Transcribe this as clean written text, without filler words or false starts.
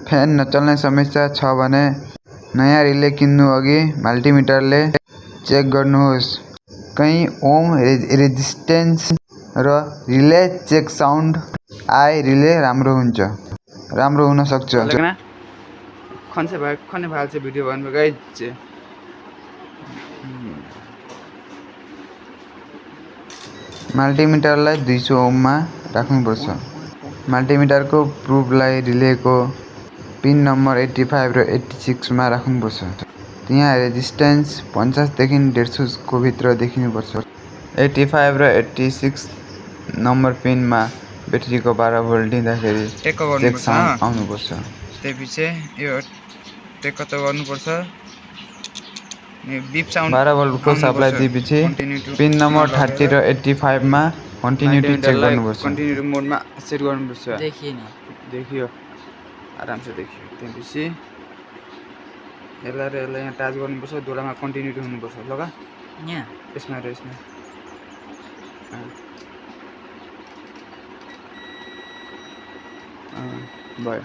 Fan नचल्ने समस्या छ भने नयाँ रिले किन्नु अघि मल्टिमिटरले चेक गर्नुहोस्। कहीँ ओम रेजिस्टेन्स र रिले चेक साउन्ड आए रिले राम्रो हुन सक्छ। खने भाल चाहिँ भिडियो भन्नु गाइज मल्टिमिटरलाई 200 ओममा राख्नुपर्छ। मल्टिमिटरको प्रुफलाई रिलेको पिन नम्बर 85 र 86 मा राख्नुपर्छ। त्यहाँ रेजिस्टेन्स 50 देखि 150 को भित्र देखिनुपर्छ। 85 र 86 नम्बर पिनमा ब्याट्रीको 12 भोल्ट दिँदाखेरि चेक साउन्ड आउनुपर्छ। त्यसपछि यो टेक त गर्नुपर्छ। बिप साउन्ड 12 भोल्टको सप्लाई दिएपछि पिन नम्बर 30 र 85 मा कन्टिन्युटी चेक गर्नुपर्छ। कन्टिन्युटी मोडमा सेट गर्नुपर्छ। देखियो आराम से देखियो। त्यसपछि यसलाई यहाँ टाच गर्नुपर्छ। दोलामा कन्टिन्युटी हुनुपर्छ। लगा यहाँ यसमा र यसमा भयो।